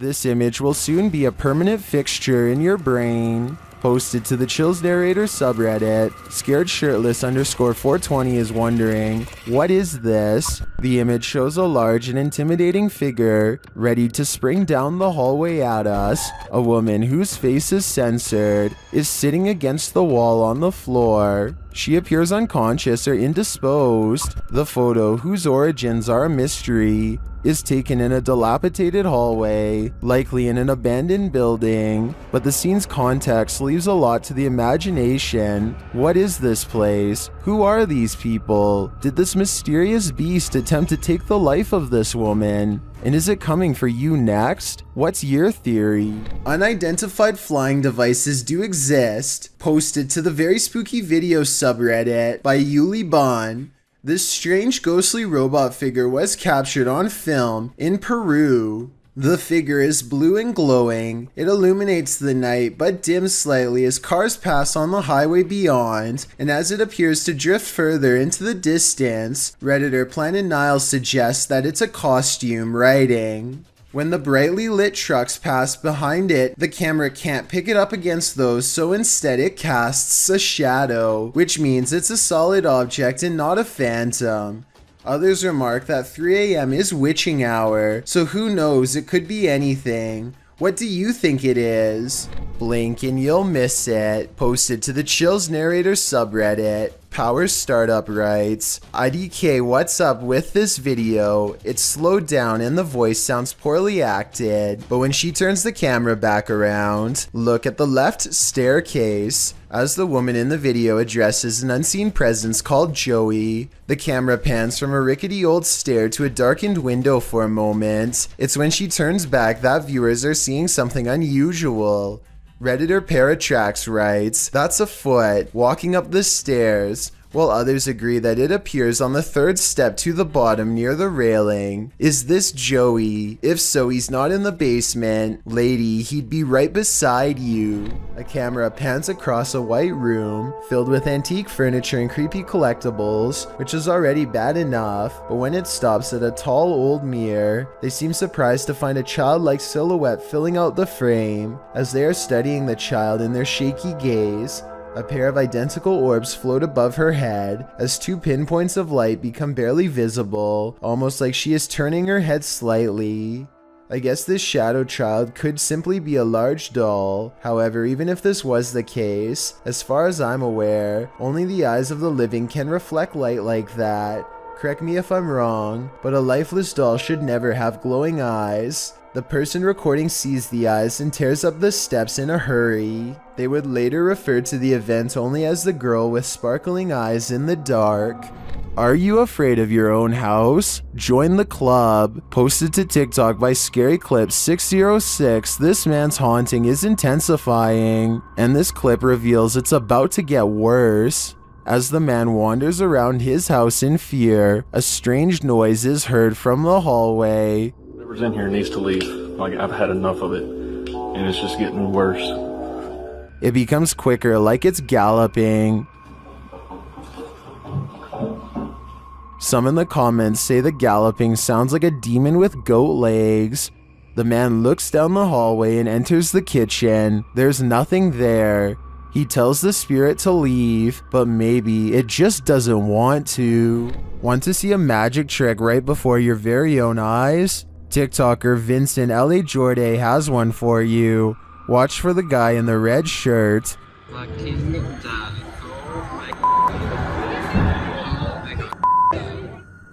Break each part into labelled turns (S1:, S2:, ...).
S1: This image will soon be a permanent fixture in your brain. Posted to the Chills Narrator subreddit, Scared Shirtless _420 is wondering, what is this? The image shows a large and intimidating figure, ready to spring down the hallway at us. A woman whose face is censored is sitting against the wall on the floor. She appears unconscious or indisposed. The photo, whose origins are a mystery, is taken in a dilapidated hallway, likely in an abandoned building, but the scene's context leaves a lot to the imagination. What is this place? Who are these people? Did this mysterious beast attempt to take the life of this woman? And is it coming for you next? What's your theory? Unidentified flying devices do exist. Posted to the Very Spooky Video subreddit by Yuli Bon. This strange ghostly robot figure was captured on film in Peru. The figure is blue and glowing. It illuminates the night but dims slightly as cars pass on the highway beyond, and as it appears to drift further into the distance, Redditor Planet Nile suggests that it's a costume writing. When the brightly lit trucks pass behind it, the camera can't pick it up against those, so instead it casts a shadow, which means it's a solid object and not a phantom. Others remark that 3 AM is witching hour, so who knows, it could be anything. What do you think it is? Blink and you'll miss it. Posted to the Chills Narrator subreddit. Power Startup writes, IDK, what's up with this video? It's slowed down and the voice sounds poorly acted, but when she turns the camera back around, look at the left staircase. As the woman in the video addresses an unseen presence called Joey, the camera pans from a rickety old stair to a darkened window for a moment. It's when she turns back that viewers are seeing something unusual. Redditor Paratrax writes, that's a foot walking up the stairs, while others agree that it appears on the 3rd step to the bottom near the railing. Is this Joey? If so, he's not in the basement. Lady, he'd be right beside you. A camera pans across a white room filled with antique furniture and creepy collectibles, which is already bad enough, but when it stops at a tall old mirror, they seem surprised to find a childlike silhouette filling out the frame. As they are studying the child in their shaky gaze, a pair of identical orbs float above her head as 2 pinpoints of light become barely visible, almost like she is turning her head slightly. I guess this shadow child could simply be a large doll. However, even if this was the case, as far as I'm aware, only the eyes of the living can reflect light like that. Correct me if I'm wrong, but a lifeless doll should never have glowing eyes. The person recording sees the eyes and tears up the steps in a hurry. They would later refer to the event only as the girl with sparkling eyes in the dark. Are you afraid of your own house? Join the club. Posted to TikTok by Scary Clip 606, this man's haunting is intensifying, and this clip reveals it's about to get worse. As the man wanders around his house in fear, a strange noise is heard from the hallway.
S2: Whoever's in here needs to leave. Like, I've had enough of it, and it's just getting worse.
S1: It becomes quicker, like it's galloping. Some in the comments say the galloping sounds like a demon with goat legs. The man looks down the hallway and enters the kitchen. There's nothing there. He tells the spirit to leave, but maybe it just doesn't want to. Want to see a magic trick right before your very own eyes? TickToker Vincent L.A. Jordan has one for you. Watch for the guy in the red shirt.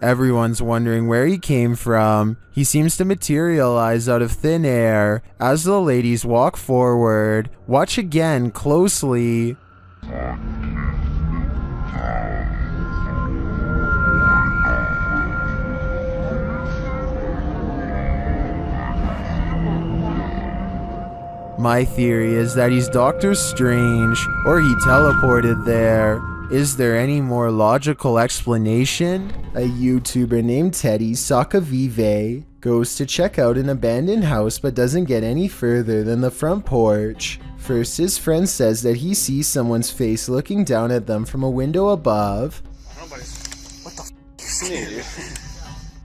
S1: Everyone's wondering where he came from. He seems to materialize out of thin air. As the ladies walk forward, watch again closely. My theory is that he's Doctor Strange, or he teleported there. Is there any more logical explanation? A YouTuber named Teddy Sakavive goes to check out an abandoned house but doesn't get any further than the front porch. First, his friend says that he sees someone's face looking down at them from a window above.
S3: What the f*** you see, dude?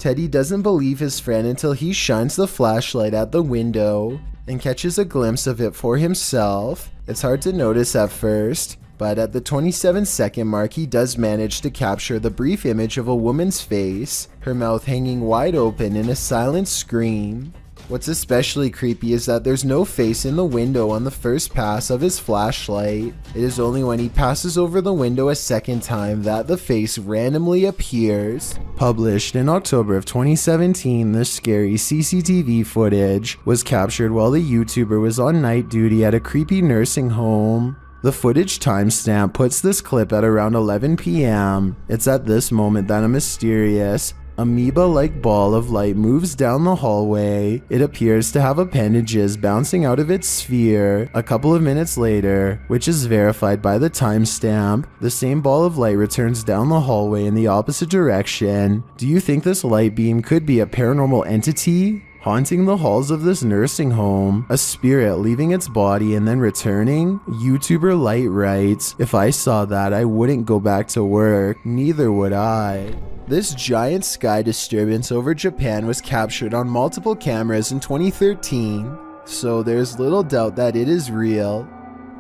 S1: Teddy doesn't believe his friend until he shines the flashlight at the window and catches a glimpse of it for himself. It's hard to notice at first, but at the 27-second mark he does manage to capture the brief image of a woman's face, her mouth hanging wide open in a silent scream. What's especially creepy is that there's no face in the window on the first pass of his flashlight. It is only when he passes over the window a second time that the face randomly appears. Published in October of 2017, this scary CCTV footage was captured while the YouTuber was on night duty at a creepy nursing home. The footage timestamp puts this clip at around 11 p.m. It's at this moment that a mysterious, amoeba-like ball of light moves down the hallway. It appears to have appendages bouncing out of its sphere. A couple of minutes later, which is verified by the timestamp, the same ball of light returns down the hallway in the opposite direction. Do you think this light beam could be a paranormal entity haunting the halls of this nursing home? A spirit leaving its body and then returning? YouTuber Light writes, "If I saw that, I wouldn't go back to work. Neither would I." This giant sky disturbance over Japan was captured on multiple cameras in 2013, so there's little doubt that it is real.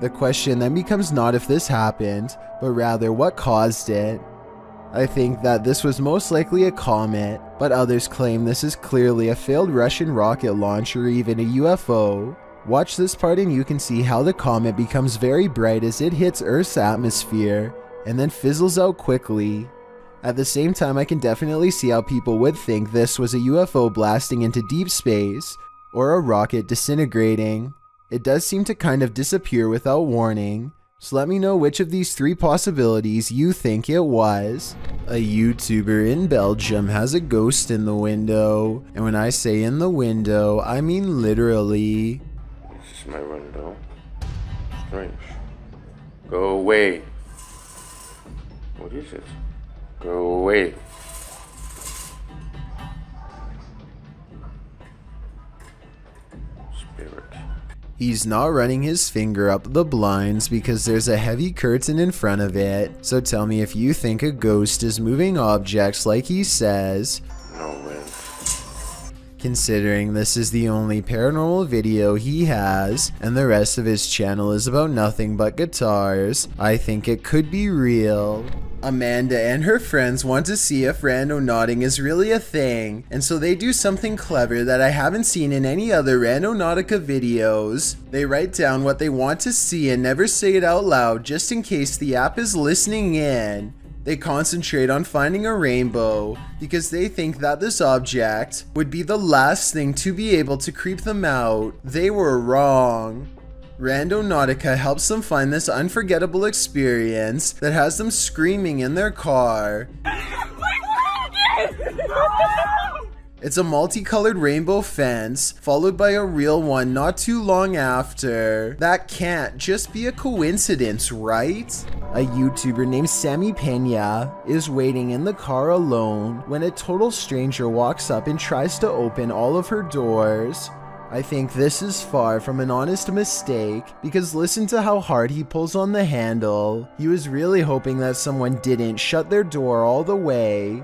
S1: The question then becomes not if this happened, but rather what caused it. I think that this was most likely a comet, but others claim this is clearly a failed Russian rocket launch or even a UFO. Watch this part and you can see how the comet becomes very bright as it hits Earth's atmosphere and then fizzles out quickly. At the same time, I can definitely see how people would think this was a UFO blasting into deep space or a rocket disintegrating. It does seem to kind of disappear without warning. So let me know which of these three possibilities you think it was. A YouTuber in Belgium has a ghost in the window. And when I say in the window, I mean literally.
S3: This is my window. Strange. Go away. What is it? Go away. Spirit.
S1: He's not running his finger up the blinds because there's a heavy curtain in front of it. So tell me if you think a ghost is moving objects like he says.
S3: No wind.
S1: Considering this is the only paranormal video he has, and the rest of his channel is about nothing but guitars, I think it could be real. Amanda and her friends want to see if rando nodding is really a thing, and so they do something clever that I haven't seen in any other Randonautica videos. They write down what they want to see and never say it out loud just in case the app is listening in. They concentrate on finding a rainbow because they think that this object would be the last thing to be able to creep them out. They were wrong. Randonautica helps them find this unforgettable experience that has them screaming in their car. It's a multicolored rainbow fence, followed by a real one not too long after. That can't just be a coincidence, right? A YouTuber named Sammy Pena is waiting in the car alone when a total stranger walks up and tries to open all of her doors. I think this is far from an honest mistake, because listen to how hard he pulls on the handle. He was really hoping that someone didn't shut their door all the way.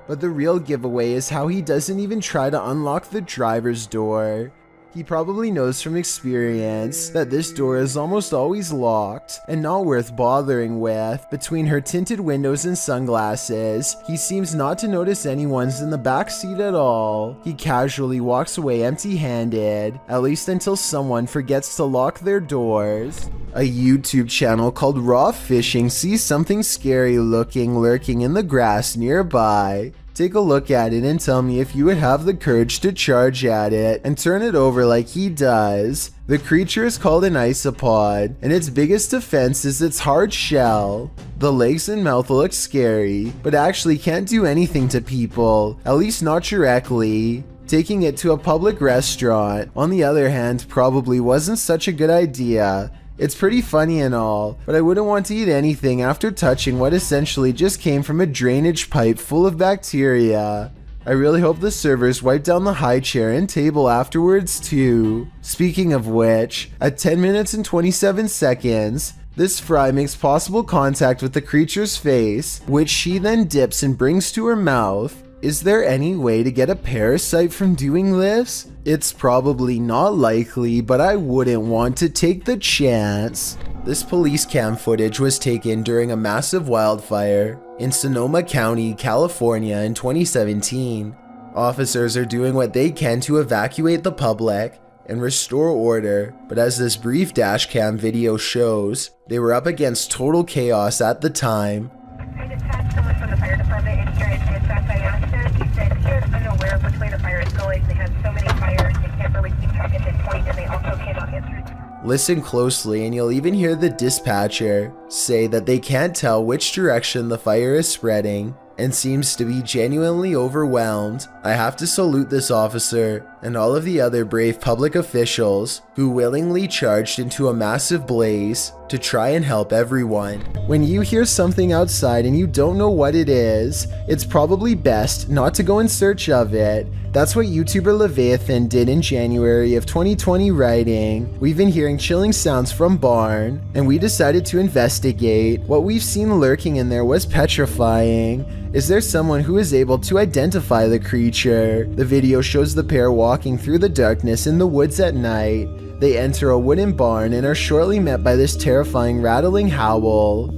S1: But the real giveaway is how he doesn't even try to unlock the driver's door. He probably knows from experience that this door is almost always locked and not worth bothering with. Between her tinted windows and sunglasses, he seems not to notice anyone's in the back seat at all. He casually walks away empty-handed, at least until someone forgets to lock their doors. A YouTube channel called Raw Fishing sees something scary looking lurking in the grass nearby. Take a look at it and tell me if you would have the courage to charge at it and turn it over like he does. The creature is called an Isopod, and its biggest defense is its hard shell. The legs and mouth look scary, but actually can't do anything to people, at least not directly. Taking it to a public restaurant, on the other hand, probably wasn't such a good idea. It's pretty funny and all, but I wouldn't want to eat anything after touching what essentially just came from a drainage pipe full of bacteria. I really hope the servers wipe down the high chair and table afterwards too. Speaking of which, at 10 minutes and 27 seconds, This fry makes possible contact with the creature's face, which she then dips and brings to her mouth. Is there any way to get a parasite from doing this? It's probably not likely, but I wouldn't want to take the chance. This police cam footage was taken during a massive wildfire in Sonoma County, California in 2017. Officers are doing what they can to evacuate the public and restore order, but as this brief dashcam video shows, they were up against total chaos at the time.
S4: I dispatched someone from the fire department and here I back by accident. He said he is unaware of which way the fire is going. They have so many fires, they can't really keep track at this point, and they also cannot get through.
S1: Listen closely and you'll even hear the dispatcher say that they can't tell which direction the fire is spreading and seems to be genuinely overwhelmed. I have to salute this officer and all of the other brave public officials who willingly charged into a massive blaze to try and help everyone. When you hear something outside and you don't know what it is, it's probably best not to go in search of it. That's what YouTuber Leviathan did in January of 2020, writing, "We've been hearing chilling sounds from barn, and we decided to investigate. What we've seen lurking in there was petrifying. Is there someone who is able to identify the creature?" The video shows the pair walking through the darkness in the woods at night. They enter a wooden barn and are shortly met by this terrifying rattling howl.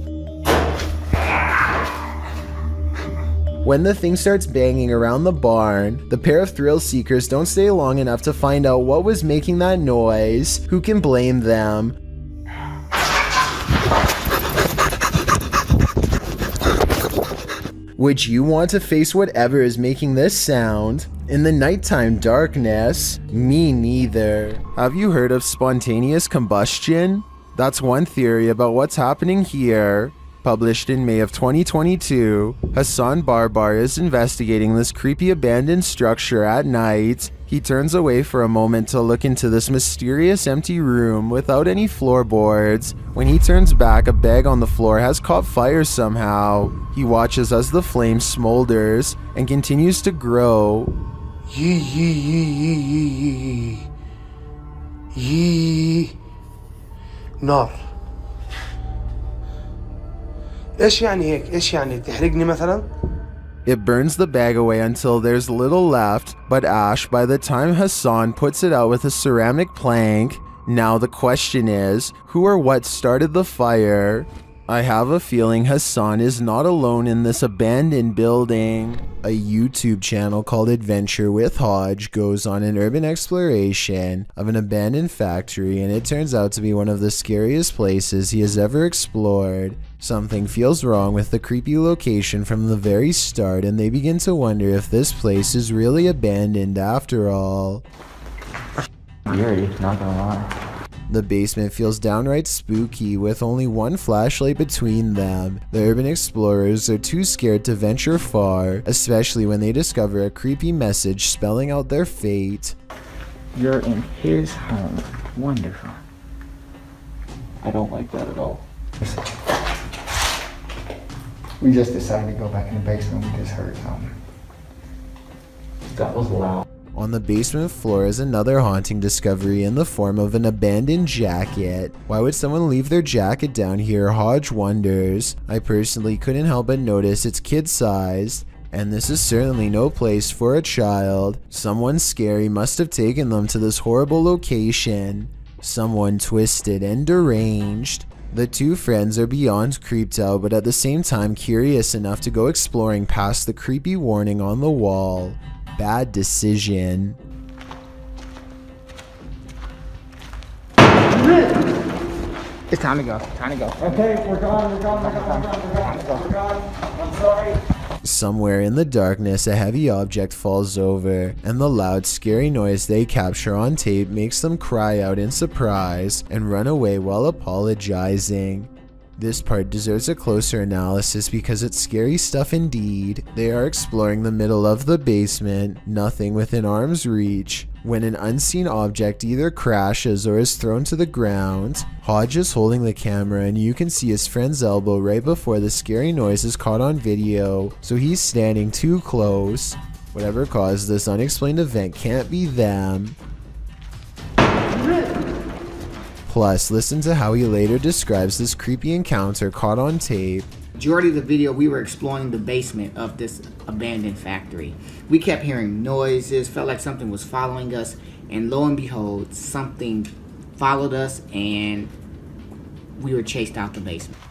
S1: When the thing starts banging around the barn, the pair of thrill seekers don't stay long enough to find out what was making that noise. Who can blame them? Would you want to face whatever is making this sound? In the nighttime darkness? Me neither. Have you heard of spontaneous combustion? That's one theory about what's happening here. Published in May of 2022, Hassan Barbar is investigating this creepy abandoned structure at night. He turns away for a moment to look into this mysterious empty room without any floorboards. When he turns back, a bag on the floor has caught fire somehow. He watches as the flame smolders and continues to grow.
S5: نار. ايش يعني هيك؟ ايش يعني تحرقني مثلا؟
S1: It burns the bag away until there's little left but ash by the time Hassan puts it out with a ceramic plank. Now the question is, who or what started the fire? I have a feeling Hassan is not alone in this abandoned building. A YouTube channel called Adventure with Hodge goes on an urban exploration of an abandoned factory, and it turns out to be one of the scariest places he has ever explored. Something feels wrong with the creepy location from the very start, and they begin to wonder if this place is really abandoned after all.
S6: Eerie, not gonna lie.
S1: The basement feels downright spooky with only one flashlight between them. The urban explorers are too scared to venture far, especially when they discover a creepy message spelling out their fate.
S6: You're in his home. Wonderful. I don't like that at all.
S7: We just decided to go back in the basement. We just heard something.
S6: That was loud.
S1: On the basement floor is another haunting discovery in the form of an abandoned jacket. Why would someone leave their jacket down here? Hodge wonders. I personally couldn't help but notice it's kid-sized, and this is certainly no place for a child. Someone scary must have taken them to this horrible location. Someone twisted and deranged. The two friends are beyond creeped out, but at the same time curious enough to go exploring past the creepy warning on the wall. Bad decision.
S7: It's time to go. Time to go.
S5: Okay, we're gone. I'm sorry.
S1: Somewhere in the darkness, a heavy object falls over, and the loud, scary noise they capture on tape makes them cry out in surprise and run away while apologizing. This part deserves a closer analysis because it's scary stuff indeed. They are exploring the middle of the basement, nothing within arm's reach, when an unseen object either crashes or is thrown to the ground. Hodge is holding the camera and you can see his friend's elbow right before the scary noise is caught on video, so he's standing too close. Whatever caused this unexplained event can't be them. Plus, listen to how he later describes this creepy encounter caught on tape.
S6: Majority of the video, we were exploring the basement of this abandoned factory. We kept hearing noises, felt like something was following us, and lo and behold, something followed us and we were chased out the basement.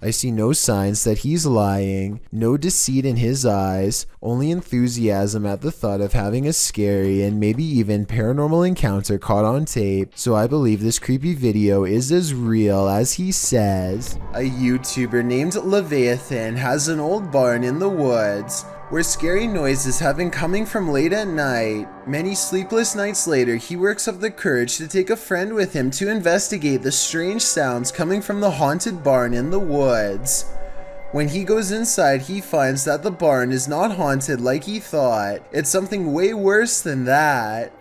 S1: I see no signs that he's lying, no deceit in his eyes, only enthusiasm at the thought of having a scary and maybe even paranormal encounter caught on tape, so I believe this creepy video is as real as he says. A YouTuber named Leviathan has an old barn in the woods where scary noises have been coming from late at night. Many sleepless nights later, he works up the courage to take a friend with him to investigate the strange sounds coming from the haunted barn in the woods. When he goes inside, he finds that the barn is not haunted like he thought. It's something way worse than that.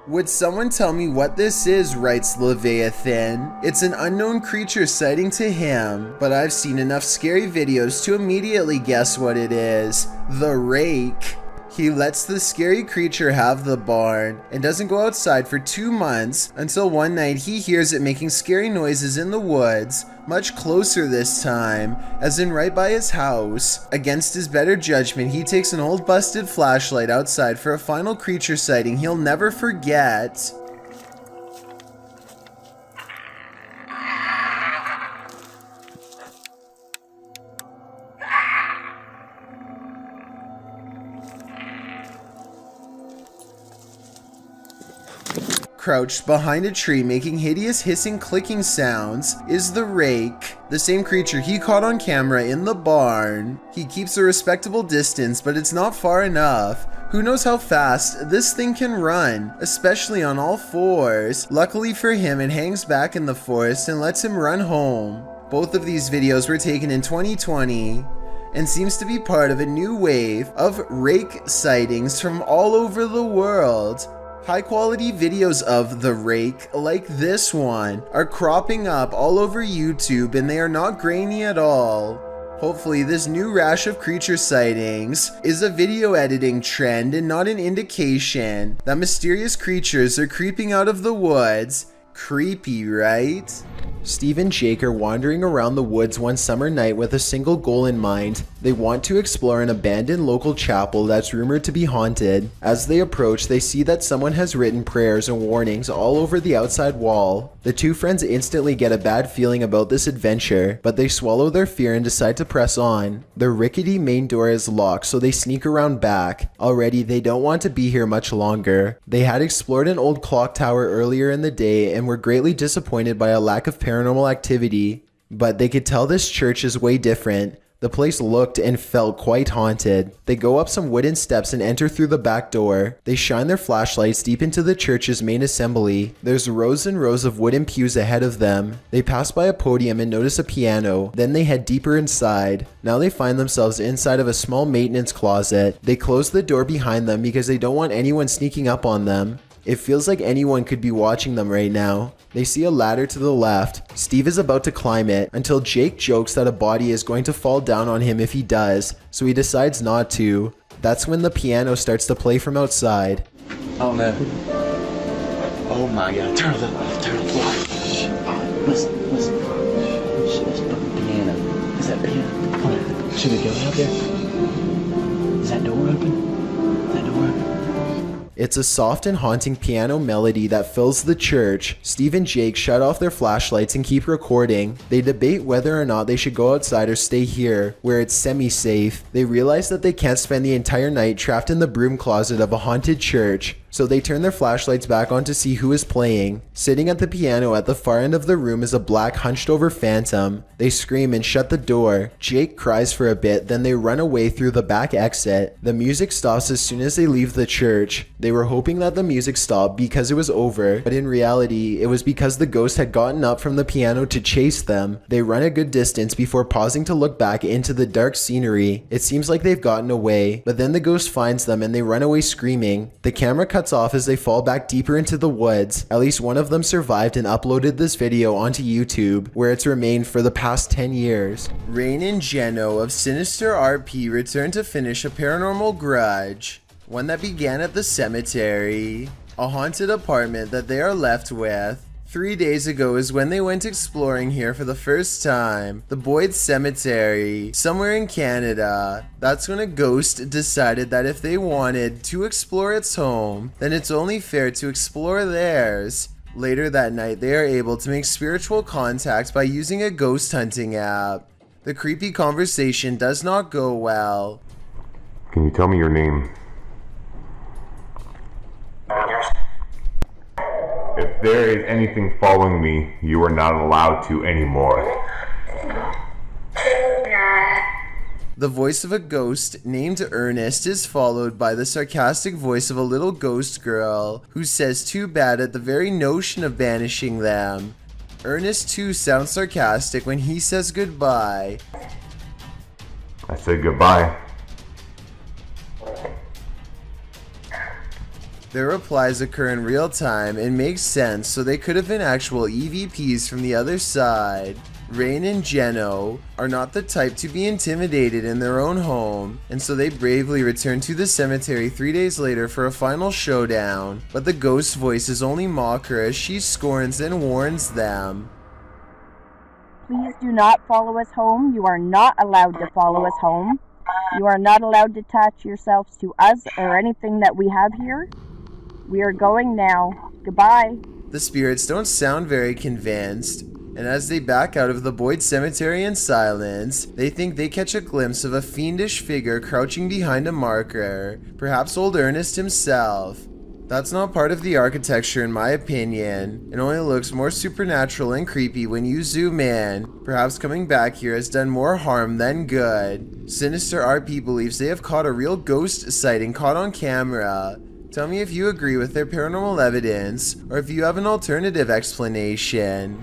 S1: Would someone tell me what this is, writes Leviathan. It's an unknown creature sighting to him, but I've seen enough scary videos to immediately guess what it is. The Rake. He lets the scary creature have the barn and doesn't go outside for 2 months until one night he hears it making scary noises in the woods, much closer this time, as in right by his house. Against his better judgment, he takes an old busted flashlight outside for a final creature sighting he'll never forget. Crouched behind a tree making hideous hissing clicking sounds is the Rake, the same creature he caught on camera in the barn. He keeps a respectable distance, but it's not far enough. Who knows how fast this thing can run, especially on all fours. Luckily for him, it hangs back in the forest and lets him run home. Both of these videos were taken in 2020 and seems to be part of a new wave of Rake sightings from all over the world. High quality videos of the Rake, like this one, are cropping up all over YouTube and they are not grainy at all. Hopefully this new rash of creature sightings is a video editing trend and not an indication that mysterious creatures are creeping out of the woods. Creepy, right? Steve and Jake are wandering around the woods one summer night with a single goal in mind. They want to explore an abandoned local chapel that's rumored to be haunted. As they approach, they see that someone has written prayers and warnings all over the outside wall. The two friends instantly get a bad feeling about this adventure, but they swallow their fear and decide to press on. The rickety main door is locked, so they sneak around back. Already, they don't want to be here much longer. They had explored an old clock tower earlier in the day and were greatly disappointed by a lack of paranormal activity, but they could tell this church is way different. The place looked and felt quite haunted. They go up some wooden steps and enter through the back door. They shine their flashlights deep into the church's main assembly. There's rows and rows of wooden pews ahead of them. They pass by a podium and notice a piano. Then they head deeper inside. Now they find themselves inside of a small maintenance closet. They close the door behind them because they don't want anyone sneaking up on them. It feels like anyone could be watching them right now. They see a ladder to the left. Steve is about to climb it until Jake jokes that a body is going to fall down on him if he does, so he decides not to. That's when the piano starts to play from outside.
S8: Oh no. Oh my god, turn the light. Listen. Shit, it's fucking piano. Is that piano? Come on. Should we go out there? Is that door open? Is that door open?
S1: It's a soft and haunting piano melody that fills the church. Steve and Jake shut off their flashlights and keep recording. They debate whether or not they should go outside or stay here, where it's semi-safe. They realize that they can't spend the entire night trapped in the broom closet of a haunted church. So they turn their flashlights back on to see who is playing. Sitting at the piano at the far end of the room is a black hunched over phantom. They scream and shut the door. Jake cries for a bit, then they run away through the back exit. The music stops as soon as they leave the church. They were hoping that the music stopped because it was over, but in reality, it was because the ghost had gotten up from the piano to chase them. They run a good distance before pausing to look back into the dark scenery. It seems like they've gotten away, but then the ghost finds them and they run away screaming. The camera cuts off as they fall back deeper into the woods. At least one of them survived and uploaded this video onto YouTube, where it's remained for the past 10 years. Rain and Jeno of Sinister RP return to finish a paranormal grudge, one that began at the cemetery, a haunted apartment that they are left with. 3 days ago is when they went exploring here for the first time, the Boyd Cemetery, somewhere in Canada. That's when a ghost decided that if they wanted to explore its home, then it's only fair to explore theirs. Later that night, they are able to make spiritual contact by using a ghost hunting app. The creepy conversation does not go well.
S9: Can you tell me your name? If there is anything following me, you are not allowed to anymore.
S1: The voice of a ghost named Ernest is followed by the sarcastic voice of a little ghost girl who says too bad at the very notion of banishing them. Ernest too sounds sarcastic when he says goodbye.
S9: I said goodbye.
S1: Their replies occur in real time and make sense, so they could have been actual EVPs from the other side. Rain and Jeno are not the type to be intimidated in their own home, and so they bravely return to the cemetery 3 days later for a final showdown, but the ghost's voices only mock her as she scorns and warns them.
S10: Please do not follow us home. You are not allowed to follow us home. You are not allowed to attach yourselves to us or anything that we have here. We are going now. Goodbye.
S1: The spirits don't sound very convinced, and as they back out of the Boyd Cemetery in silence, they think they catch a glimpse of a fiendish figure crouching behind a marker, perhaps old Ernest himself. That's not part of the architecture in my opinion. It only looks more supernatural and creepy when you zoom in. Perhaps coming back here has done more harm than good. Sinister RP believes they have caught a real ghost sighting caught on camera. Tell me if you agree with their paranormal evidence, or if you have an alternative explanation.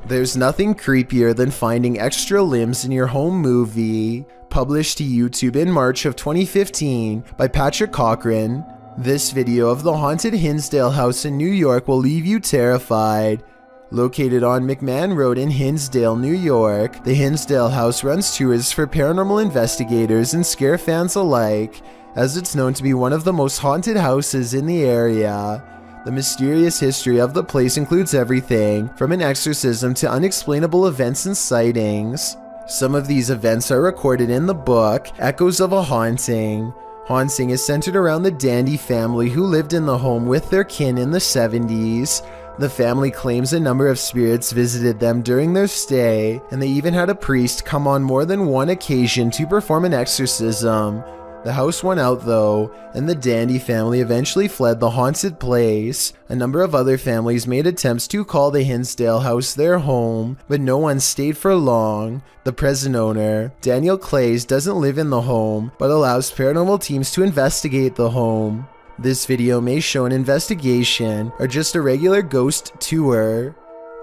S1: There's nothing creepier than finding extra limbs in your home movie. Published to YouTube in March of 2015 by Patrick Cochran. This video of the haunted Hinsdale house in New York will leave you terrified. Located on McMahon Road in Hinsdale, New York, the Hinsdale house runs tours for paranormal investigators and scare fans alike, as it's known to be one of the most haunted houses in the area. The mysterious history of the place includes everything from an exorcism to unexplainable events and sightings. Some of these events are recorded in the book, Echoes of a Haunting. Haunting is centered around the Dandy family who lived in the home with their kin in the 70s. The family claims a number of spirits visited them during their stay, and they even had a priest come on more than one occasion to perform an exorcism. The house won out though, and the Dandy family eventually fled the haunted place. A number of other families made attempts to call the Hinsdale house their home, but no one stayed for long. The present owner, Daniel Clays, doesn't live in the home, but allows paranormal teams to investigate the home. This video may show an investigation, or just a regular ghost tour.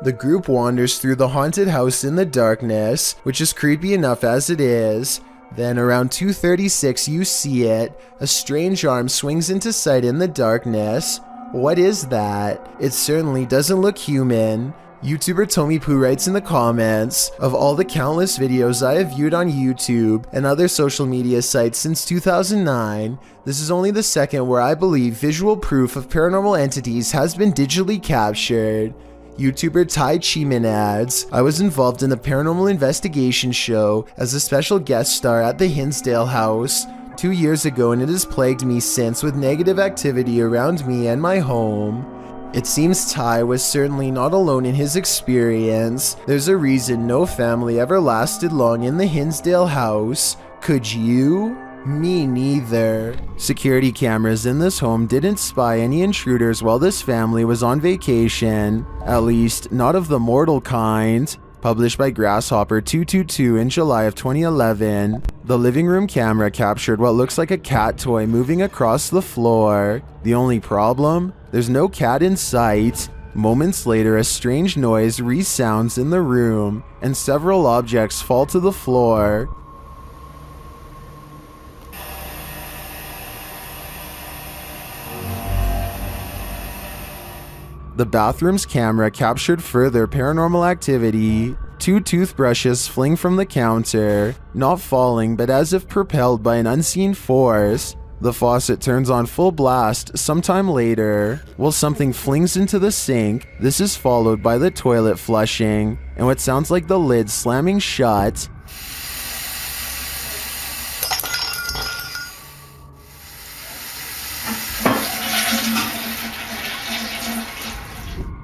S1: The group wanders through the haunted house in the darkness, which is creepy enough as it is. Then around 2:36 you see it. A strange arm swings into sight in the darkness. What is that? It certainly doesn't look human. YouTuber Tommy Poo writes in the comments, of all the countless videos I have viewed on YouTube and other social media sites since 2009, this is only the second where I believe visual proof of paranormal entities has been digitally captured. YouTuber Ty Cheeman adds, I was involved in the paranormal investigation show as a special guest star at the Hinsdale house 2 years ago, and it has plagued me since with negative activity around me and my home. It seems Ty was certainly not alone in his experience. There's a reason no family ever lasted long in the Hinsdale house. Could you? Me neither. Security cameras in this home didn't spy any intruders while this family was on vacation, at least not of the mortal kind. Published by Grasshopper 222 in July of 2011, the living room camera captured what looks like a cat toy moving across the floor. The only problem? There's no cat in sight. Moments later, a strange noise resounds in the room, and several objects fall to the floor. The bathroom's camera captured further paranormal activity. 2 toothbrushes fling from the counter, not falling but as if propelled by an unseen force. The faucet turns on full blast sometime later, while something flings into the sink. This is followed by the toilet flushing, and what sounds like the lid slamming shut.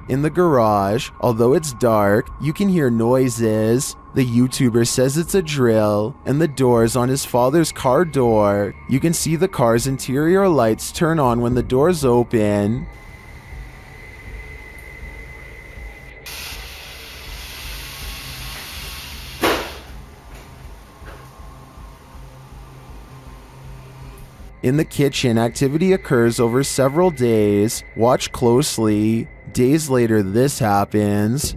S1: In the garage, although it's dark, you can hear noises. The YouTuber says it's a drill, and the doors on his father's car door. You can see the car's interior lights turn on when the doors open. In the kitchen, activity occurs over several days. Watch closely. Days later, this happens.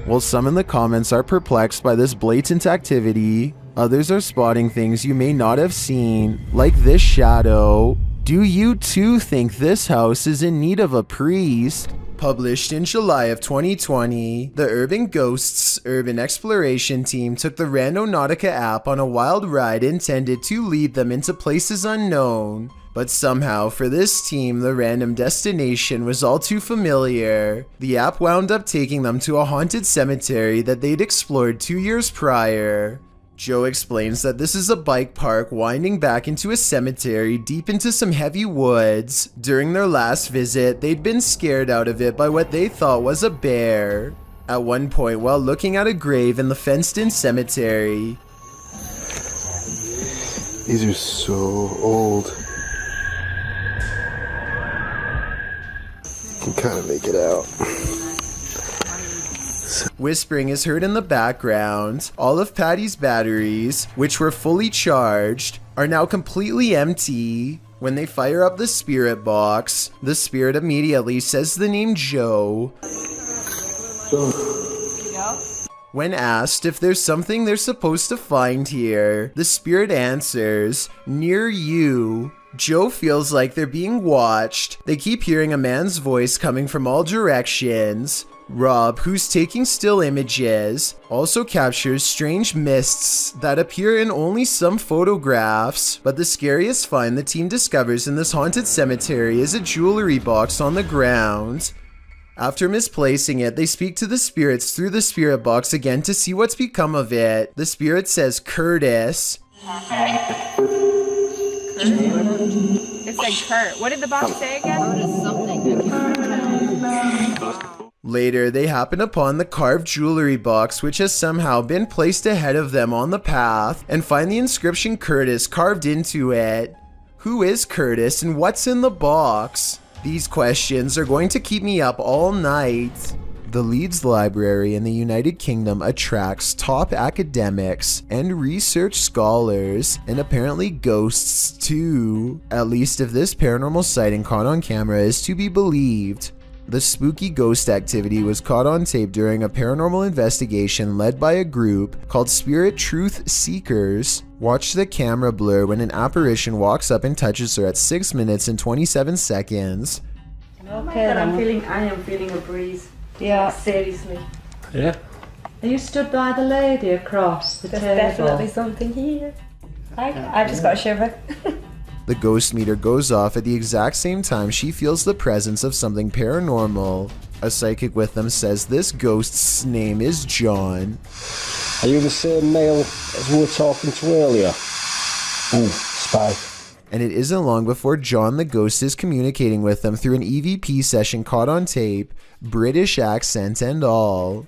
S1: While some in the comments are perplexed by this blatant activity, others are spotting things you may not have seen, like this shadow. Do you too think this house is in need of a priest? Published in July of 2020, the Urban Ghosts Urban Exploration team took the Randonautica app on a wild ride intended to lead them into places unknown. But somehow, for this team, the random destination was all too familiar. The app wound up taking them to a haunted cemetery that they'd explored 2 years prior. Joe explains that this is a bike park winding back into a cemetery deep into some heavy woods. During their last visit, they'd been scared out of it by what they thought was a bear. At one point, while looking at a grave in the fenced-in cemetery.
S11: These are so old. You can kind of make it out.
S1: Whispering is heard in the background. All of Patty's batteries, which were fully charged, are now completely empty. When they fire up the spirit box, the spirit immediately says the name Joe. When asked if there's something they're supposed to find here, the spirit answers, "Near you." Joe feels like they're being watched. They keep hearing a man's voice coming from all directions. Rob, who's taking still images, also captures strange mists that appear in only some photographs. But the scariest find the team discovers in this haunted cemetery is a jewelry box on the ground. After misplacing it, they speak to the spirits through the spirit box again to see what's become of it. The spirit says Curtis.
S12: It said Kurt. What did the box say again?
S1: Later, they happen upon the carved jewelry box, which has somehow been placed ahead of them on the path, and find the inscription Curtis carved into it. Who is Curtis and what's in the box? These questions are going to keep me up all night. The Leeds Library in the United Kingdom attracts top academics and research scholars, and apparently ghosts too. At least if this paranormal sighting caught on camera is to be believed. The spooky ghost activity was caught on tape during a paranormal investigation led by a group called Spirit Truth Seekers. Watch the camera blur when an apparition walks up and touches her at 6 minutes and 27 seconds.
S13: Okay, I am feeling a breeze.
S14: Yeah.
S13: Seriously.
S2: Yeah.
S14: Are you stood by the lady across the
S13: There's
S14: table?
S13: definitely something here. I've just got a shiver.
S1: The ghost meter goes off at the exact same time she feels the presence of something paranormal. A psychic with them says this ghost's name is John.
S15: Are you the same male as we were talking to earlier? Ooh, spy.
S1: and it isn't long before John the ghost is communicating with them through an EVP session caught on tape, British accent and all.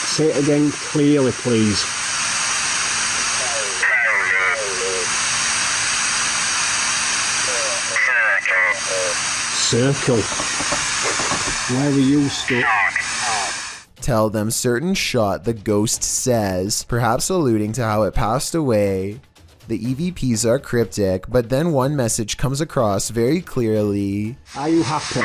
S15: Say it again clearly, please. Circle. Where were you stuck?
S1: Tell them certain shot, the ghost says, perhaps alluding to how it passed away. The EVPs are cryptic, but then one message comes across very clearly.
S15: Are you happy?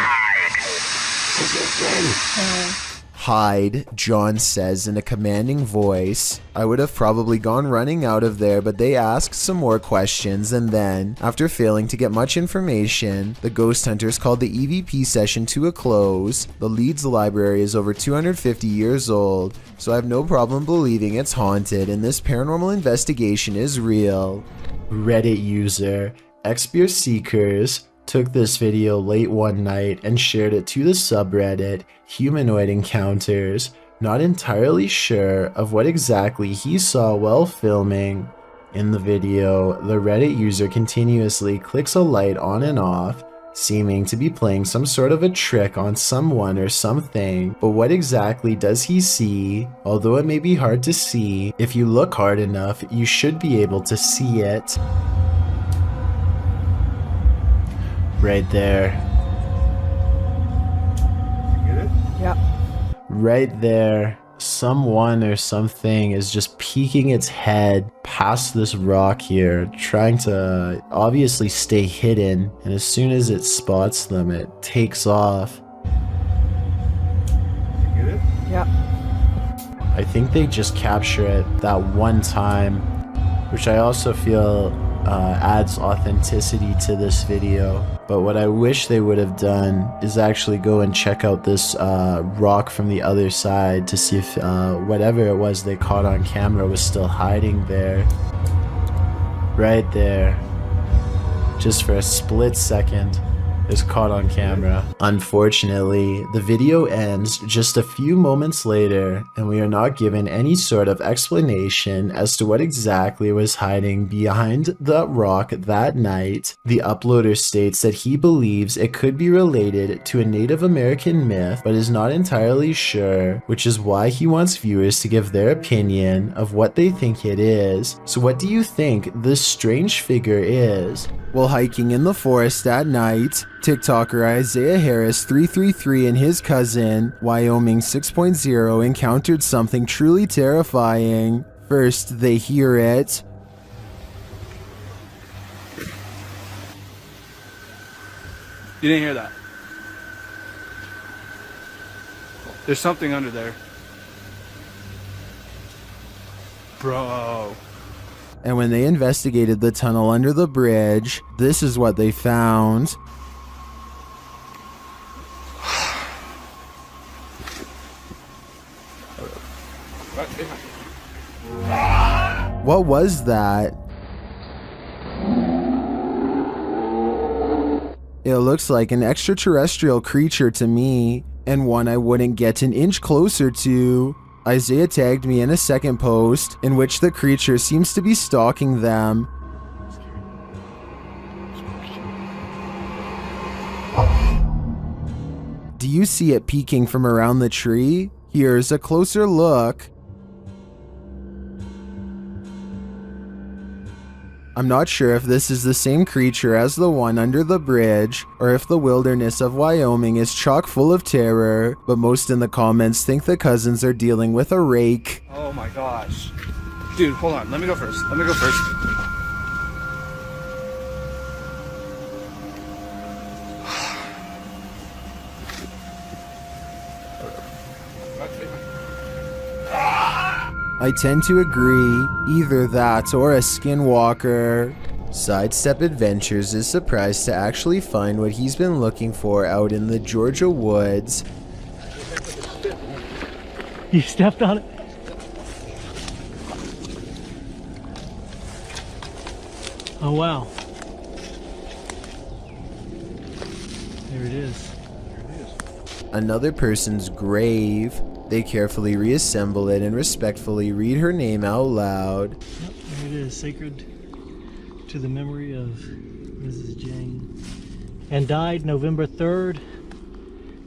S1: Hide, John says in a commanding voice. I would have probably gone running out of there, but they ask some more questions, and then, after failing to get much information, the ghost hunters called the EVP session to a close. The Leeds Library is over 250 years old, so I have no problem believing it's haunted and this paranormal investigation is real. Reddit user, Expeer Seekers, took this video late one night and shared it to the subreddit Humanoid Encounters, not entirely sure of what exactly he saw while filming. In the video, the Reddit user continuously clicks a light on and off, seeming to be playing some sort of a trick on someone or something, but what exactly does he see? Although it may be hard to see, if you look hard enough, you should be able to see it. Right there.
S16: Get it?
S10: Yep.
S1: Right there. Someone or something is just peeking its head past this rock here, trying to obviously stay hidden, and as soon as it spots them, it takes off.
S16: Get it?
S10: Yep.
S1: I think they just capture it that one time, which I also feel adds authenticity to this video. But what I wish they would have done is actually go and check out this rock from the other side to see if whatever it was they caught on camera was still hiding there. Right there. Just for a split second. Is caught on camera. Unfortunately, the video ends just a few moments later, and we are not given any sort of explanation as to what exactly was hiding behind the rock that night. The uploader states that he believes it could be related to a Native American myth, but is not entirely sure, which is why he wants viewers to give their opinion of what they think it is. So what do you think this strange figure is? While hiking in the forest at night, TickTocker Isaiah Harris 333 and his cousin, Wyoming 6.0, encountered something truly terrifying. First, they hear it.
S16: You didn't hear that. There's something under there. Bro.
S1: And when they investigated the tunnel under the bridge, this is what they found. What was that? It looks like an extraterrestrial creature to me, and one I wouldn't get an inch closer to. Isaiah tagged me in a second post, in which the creature seems to be stalking them. Do you see it peeking from around the tree? Here's a closer look. I'm not sure if this is the same creature as the one under the bridge, or if the wilderness of Wyoming is chock full of terror, but most in the comments think the cousins are dealing with a rake.
S16: Oh my gosh. Dude, hold on. Let me go first.
S1: I tend to agree, either that or a skinwalker. Sidestep Adventures is surprised to actually find what he's been looking for out in the Georgia woods.
S15: You stepped on it? Oh wow. There it is.
S1: another person's grave. They carefully reassemble it and respectfully read her name out loud.
S15: Yep, there it is, sacred to the memory of Mrs. Jane. And died November 3rd,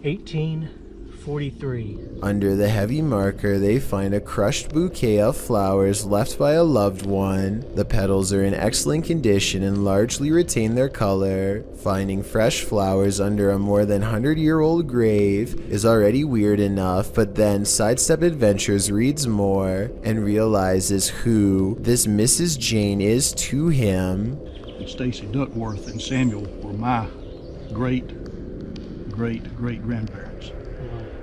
S15: 1843.
S1: Under the heavy marker, they find a crushed bouquet of flowers left by a loved one. The petals are in excellent condition and largely retain their color. Finding fresh flowers under a more than 100-year-old grave is already weird enough, but then Sidestep Adventures reads more and realizes who this Mrs. Jane is to him.
S17: Stacy Duckworth and Samuel were my great-great-great-grandparents.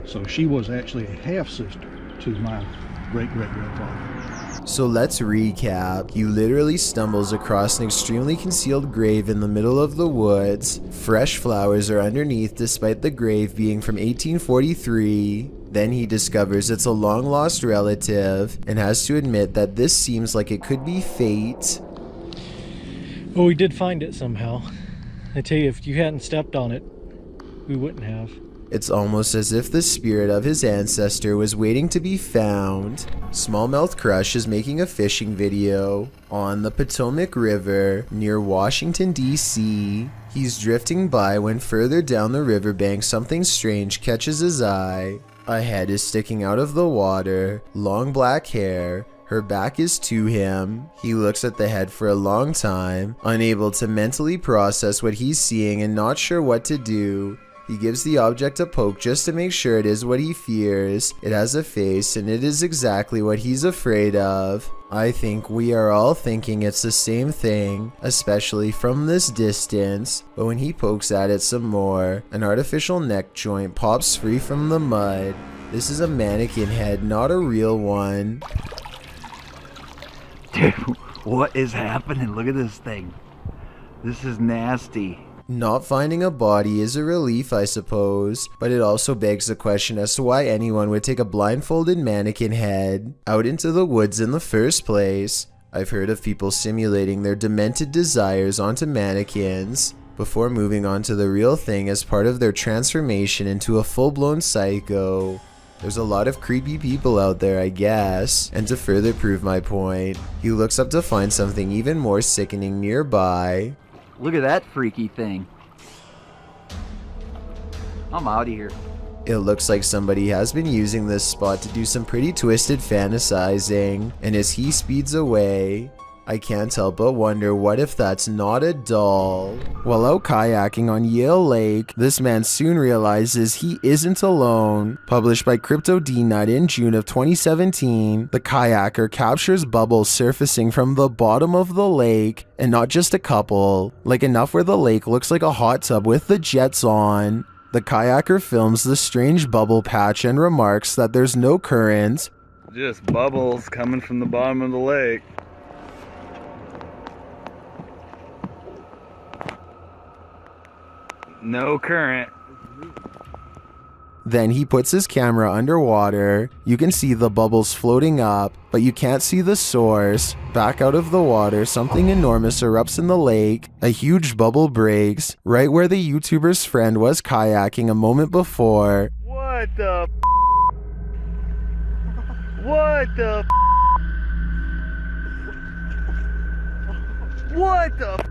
S17: So she was actually a half-sister to my great-great-grandfather.
S1: So let's recap. He literally stumbles across an extremely concealed grave in the middle of the woods. Fresh flowers are underneath despite the grave being from 1843. Then he discovers it's a long-lost relative and has to admit that this seems like it could be fate.
S15: Well, we did find it somehow. I tell you, if you hadn't stepped on it, we wouldn't have.
S1: It's almost as if the spirit of his ancestor was waiting to be found. Smallmouth Crush is making a fishing video on the Potomac River near Washington, D.C. He's drifting by when further down the riverbank something strange catches his eye. A head is sticking out of the water, long black hair. Her back is to him. He looks at the head for a long time, unable to mentally process what he's seeing and not sure what to do. He gives the object a poke just to make sure it is what he fears. It has a face and it is exactly what he's afraid of. I think we are all thinking it's the same thing, especially from this distance. But when he pokes at it some more, an artificial neck joint pops free from the mud. This is a mannequin head, not a real one.
S8: Dude, what is happening? Look at this thing. This is nasty.
S1: Not finding a body is a relief, I suppose, but it also begs the question as to why anyone would take a blindfolded mannequin head out into the woods in the first place. I've heard of people simulating their demented desires onto mannequins before moving on to the real thing as part of their transformation into a full-blown psycho. There's a lot of creepy people out there, I guess. And to further prove my point, he looks up to find something even more sickening nearby.
S8: Look at that freaky thing. I'm out of here.
S1: It looks like somebody has been using this spot to do some pretty twisted fantasizing, and as he speeds away, I can't help but wonder what if that's not a doll. While out kayaking on Yale Lake, this man soon realizes he isn't alone. Published by Crypto D-Nut in June of 2017, the kayaker captures bubbles surfacing from the bottom of the lake, and not just a couple, like enough where the lake looks like a hot tub with the jets on. The kayaker films the strange bubble patch and remarks that there's no current.
S18: Just bubbles coming from the bottom of the lake. No current.
S1: Then he puts his camera underwater. You can see the bubbles floating up, but you can't see the source. Back out of the water, something enormous erupts in the lake. A huge bubble breaks, right where the YouTuber's friend was kayaking a moment before.
S18: What the What the What the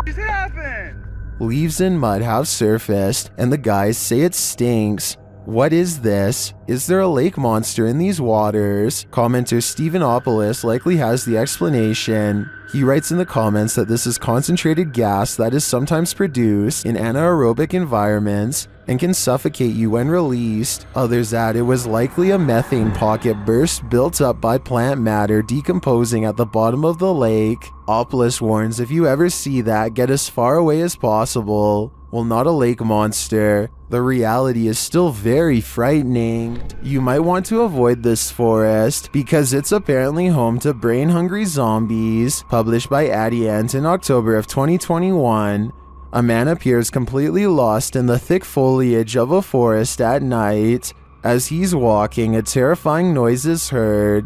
S18: just happened?
S1: Leaves and mud have surfaced, and the guys say it stinks. What is this? Is there a lake monster in these waters? Commenter Stephenopoulos likely has the explanation. He writes in the comments that this is concentrated gas that is sometimes produced in anaerobic environments and can suffocate you when released. Others add it was likely a methane pocket burst built up by plant matter decomposing at the bottom of the lake. Opoulos warns if you ever see that, get as far away as possible. Well, not a lake monster. The reality is still very frightening. You might want to avoid this forest because it's apparently home to brain-hungry zombies. Published by Adient in October of 2021. A man appears completely lost in the thick foliage of a forest at night. As he's walking, a terrifying noise is heard.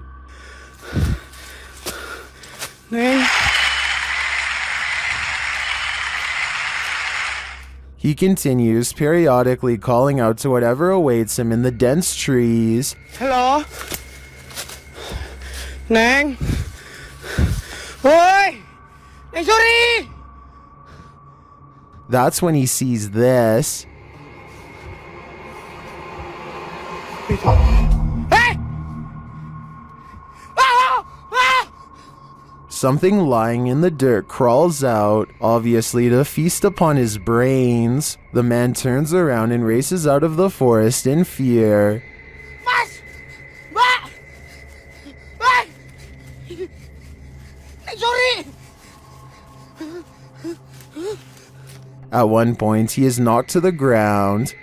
S1: He continues, periodically calling out to whatever awaits him in the dense trees.
S5: Hello? Nang? Oi! Nang, sorry!
S1: That's when he sees this. Something lying in the dirt crawls out, obviously to feast upon his brains. The man turns around and races out of the forest in fear. At one point, he is knocked to the ground.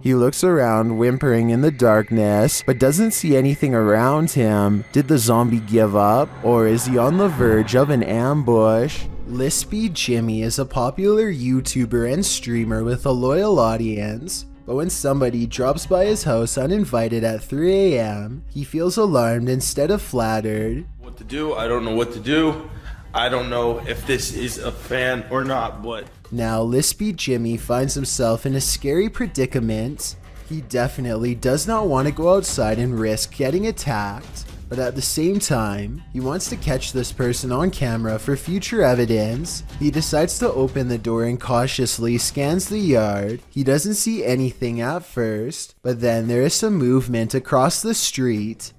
S1: He looks around, whimpering in the darkness, but doesn't see anything around him. Did the zombie give up, or is he on the verge of an ambush? Lispy Jimmy is a popular YouTuber and streamer with a loyal audience, but when somebody drops by his house uninvited at 3 a.m., he feels alarmed instead of flattered.
S3: What to do? I don't know what to do. I don't know if this is a fan or not, but...
S1: Now, Lispy Jimmy finds himself in a scary predicament. He definitely does not want to go outside and risk getting attacked, but at the same time, he wants to catch this person on camera for future evidence. He decides to open the door and cautiously scans the yard. He doesn't see anything at first, but then there is some movement across the street.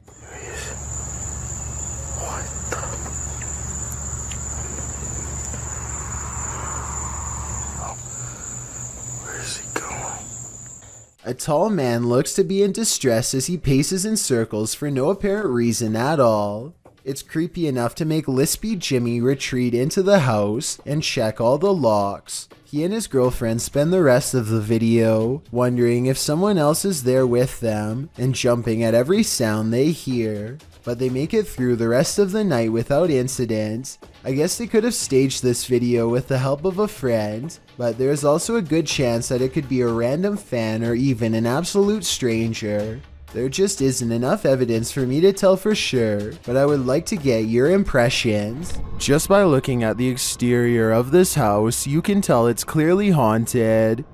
S1: A tall man looks to be in distress as he paces in circles for no apparent reason at all. It's creepy enough to make Lispy Jimmy retreat into the house and check all the locks. He and his girlfriend spend the rest of the video wondering if someone else is there with them and jumping at every sound they hear. But they make it through the rest of the night without incident. I guess they could have staged this video with the help of a friend, but there is also a good chance that it could be a random fan or even an absolute stranger. There just isn't enough evidence for me to tell for sure, but I would like to get your impressions. Just by looking at the exterior of this house, you can tell it's clearly haunted.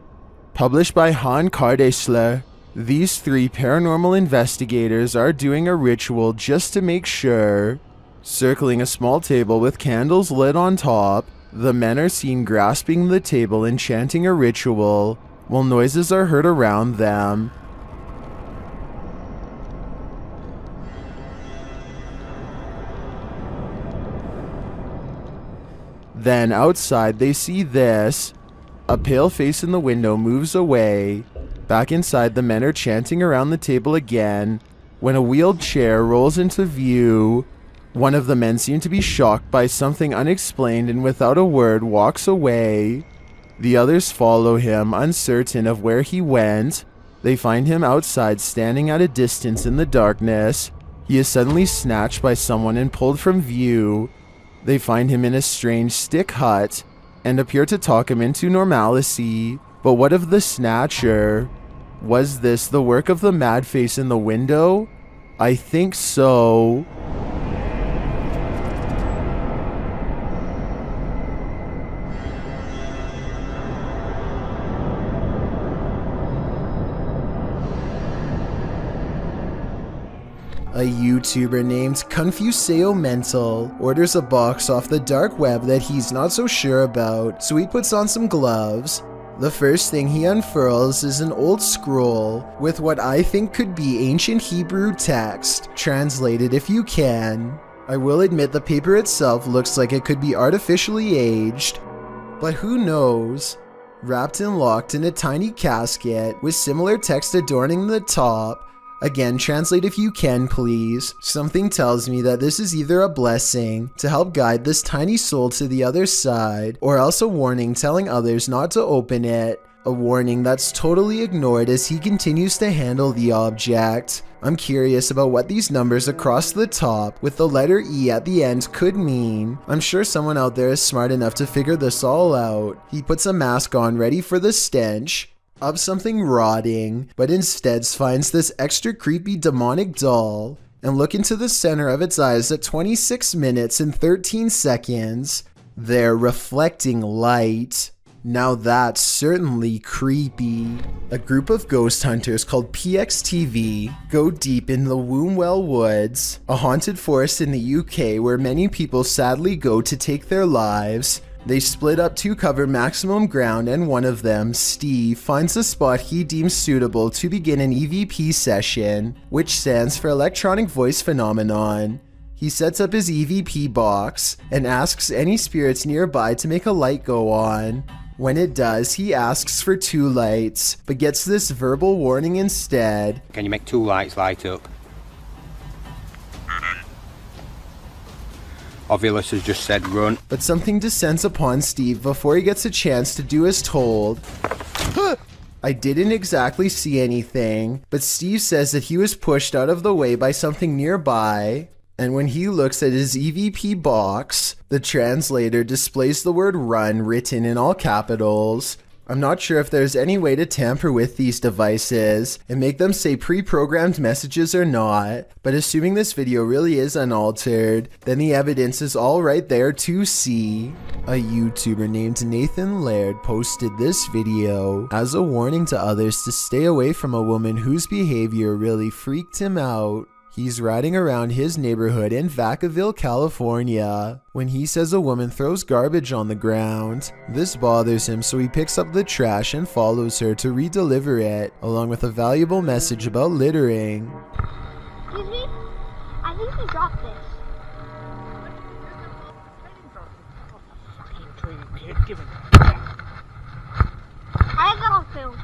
S1: Published by Han Kardesler. These 3 paranormal investigators are doing a ritual just to make sure. Circling a small table with candles lit on top, the men are seen grasping the table and chanting a ritual, while noises are heard around them. Then outside they see this. A pale face in the window moves away. Back inside, the men are chanting around the table again, when a wheeled chair rolls into view. One of the men seems to be shocked by something unexplained and without a word walks away. The others follow him, uncertain of where he went. They find him outside standing at a distance in the darkness. He is suddenly snatched by someone and pulled from view. They find him in a strange stick hut and appear to talk him into normalcy. But what of the snatcher? Was this the work of the mad face in the window? I think so. A YouTuber named Confuseo Mental orders a box off the dark web that he's not so sure about, so he puts on some gloves. The first thing he unfurls is an old scroll with what I think could be ancient Hebrew text. Translate it if you can. I will admit the paper itself looks like it could be artificially aged, but who knows? Wrapped and locked in a tiny casket with similar text adorning the top. Again, translate if you can, please. Something tells me that this is either a blessing to help guide this tiny soul to the other side, or else a warning telling others not to open it. A warning that's totally ignored as he continues to handle the object. I'm curious about what these numbers across the top with the letter E at the end could mean. I'm sure someone out there is smart enough to figure this all out. He puts a mask on ready for the stench of something rotting, but instead finds this extra creepy demonic doll. and look into the center of its eyes at 26 minutes and 13 seconds. They're reflecting light. Now that's certainly creepy. A group of ghost hunters called PXTV go deep in the Wombwell Woods, a haunted forest in the UK where many people sadly go to take their lives. They split up to cover maximum ground, and one of them, Steve, finds a spot he deems suitable to begin an EVP session, which stands for Electronic Voice Phenomenon. He sets up his EVP box and asks any spirits nearby to make a light go on. When it does, he asks for 2 lights, but gets this verbal warning instead.
S19: Can you make 2 lights light up? Ovilus has just said run.
S1: But something descends upon Steve before he gets a chance to do as told. I didn't exactly see anything, but Steve says that he was pushed out of the way by something nearby. And when he looks at his EVP box, the translator displays the word run written in all capitals. I'm not sure if there's any way to tamper with these devices and make them say pre-programmed messages or not, but assuming this video really is unaltered, then the evidence is all right there to see. A YouTuber named Nathan Laird posted this video as a warning to others to stay away from a woman whose behavior really freaked him out. He's riding around his neighborhood in Vacaville, California, when he says a woman throws garbage on the ground. This bothers him, so he picks up the trash and follows her to redeliver it, along with a valuable message about littering.
S20: Excuse me? I think he dropped this. I have that on film.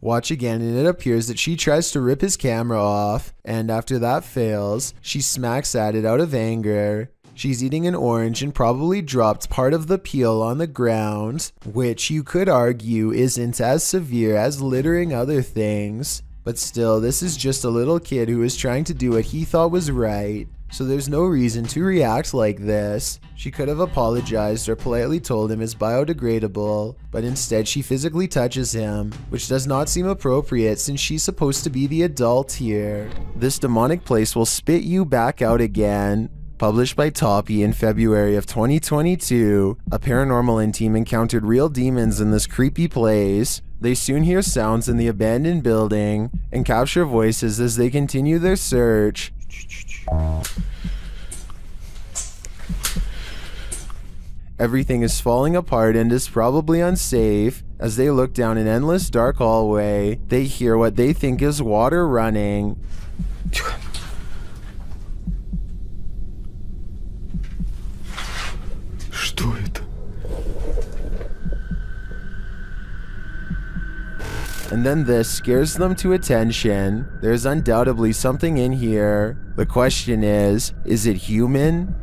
S1: Watch again, and it appears that she tries to rip his camera off, and after that fails, she smacks at it out of anger. She's eating an orange and probably dropped part of the peel on the ground, which you could argue isn't as severe as littering other things. But still, this is just a little kid who is trying to do what he thought was right, so there's no reason to react like this. She could have apologized or politely told him it's biodegradable, but instead she physically touches him, which does not seem appropriate since she's supposed to be the adult here. This demonic place will spit you back out again. Published by Toppy in February of 2022, a paranormal team encountered real demons in this creepy place. They soon hear sounds in the abandoned building and capture voices as they continue their search. Everything is falling apart and is probably unsafe. As they look down an endless dark hallway, they hear what they think is water running.
S11: Что это?
S1: And then this scares them to attention. There's undoubtedly something in here. The question is it human?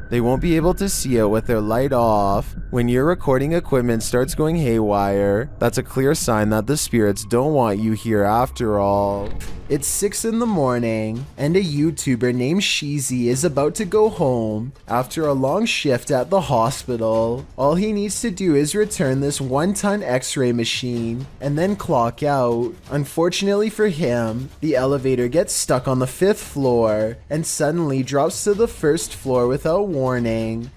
S1: They won't be able to see it with their light off. When your recording equipment starts going haywire, that's a clear sign that the spirits don't want you here after all. It's 6 in the morning, and a YouTuber named Sheezy is about to go home after a long shift at the hospital. All he needs to do is return this 1-ton x-ray machine and then clock out. Unfortunately for him, the elevator gets stuck on the 5th floor and suddenly drops to the 1st floor without warning.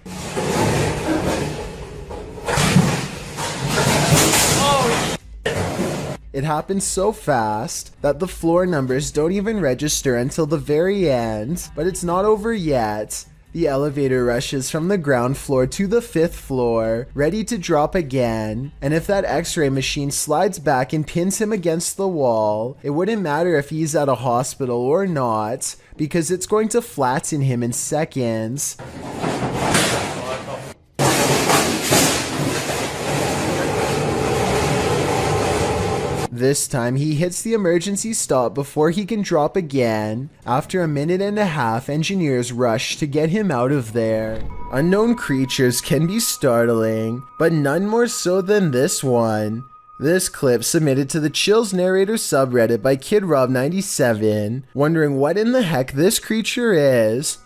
S1: It happens so fast that the floor numbers don't even register until the very end. But it's not over yet. The elevator rushes from the ground floor to the 5th floor, ready to drop again. And if that x-ray machine slides back and pins him against the wall, it wouldn't matter if he's at a hospital or not, because it's going to flatten him in seconds. This time, he hits the emergency stop before he can drop again. After a minute and a half, engineers rush to get him out of there. Unknown creatures can be startling, but none more so than this one. This clip submitted to the Chills Narrator subreddit by KidRob97, wondering what in the heck this creature is.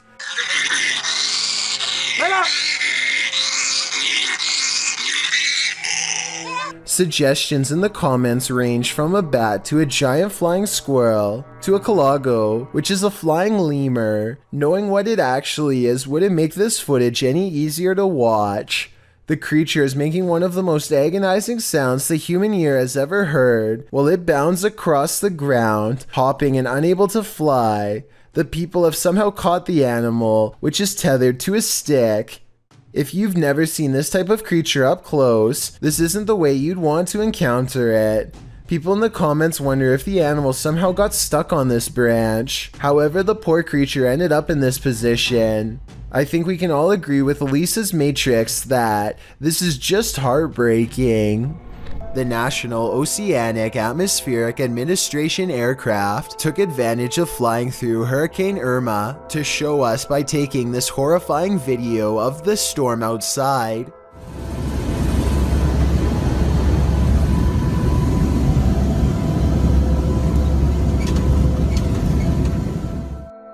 S1: Suggestions in the comments range from a bat to a giant flying squirrel to a calago, which is a flying lemur. Knowing what it actually is wouldn't make this footage any easier to watch. The creature is making one of the most agonizing sounds the human ear has ever heard while it bounds across the ground, hopping and unable to fly. The people have somehow caught the animal, which is tethered to a stick. If you've never seen this type of creature up close, this isn't the way you'd want to encounter it. People in the comments wonder if the animal somehow got stuck on this branch. However, the poor creature ended up in this position. I think we can all agree with Lisa's Matrix that this is just heartbreaking. The National Oceanic Atmospheric Administration aircraft took advantage of flying through Hurricane Irma to show us by taking this horrifying video of the storm outside.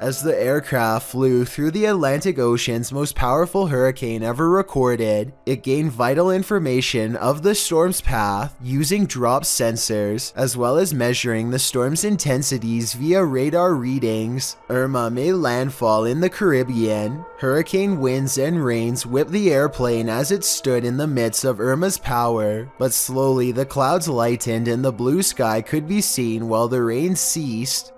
S1: As the aircraft flew through the Atlantic Ocean's most powerful hurricane ever recorded, it gained vital information of the storm's path using drop sensors, as well as measuring the storm's intensities via radar readings. Irma made landfall in the Caribbean. Hurricane winds and rains whipped the airplane as it stood in the midst of Irma's power, but slowly the clouds lightened and the blue sky could be seen while the rain ceased.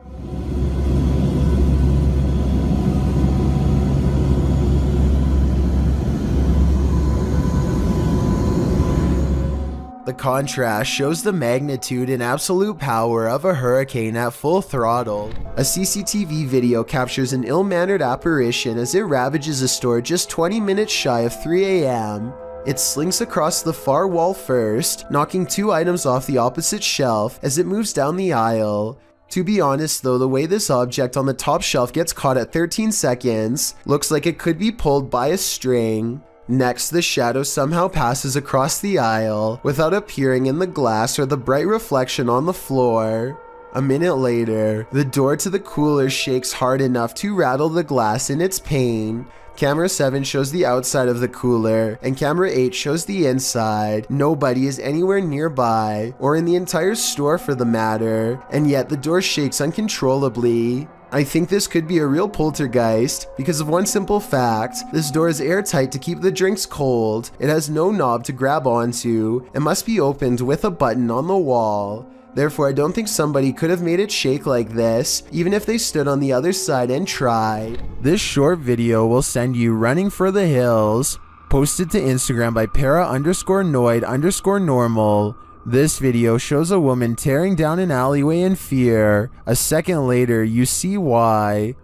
S1: The contrast shows the magnitude and absolute power of a hurricane at full throttle. A CCTV video captures an ill-mannered apparition as it ravages a store just 20 minutes shy of 3 a.m. It slinks across the far wall first, knocking 2 items off the opposite shelf as it moves down the aisle. To be honest though, the way this object on the top shelf gets caught at 13 seconds looks like it could be pulled by a string. Next, the shadow somehow passes across the aisle without appearing in the glass or the bright reflection on the floor. A minute later, the door to the cooler shakes hard enough to rattle the glass in its pane. Camera 7 shows the outside of the cooler, and camera 8 shows the inside. Nobody is anywhere nearby, or in the entire store for the matter, and yet the door shakes uncontrollably. I think this could be a real poltergeist because of one simple fact. This door is airtight to keep the drinks cold. It has no knob to grab onto and must be opened with a button on the wall. Therefore, I don't think somebody could have made it shake like this, even if they stood on the other side and tried. This short video will send you running for the hills. Posted to Instagram by para_noid_normal. This video shows a woman tearing down an alleyway in fear. A second later, you see why.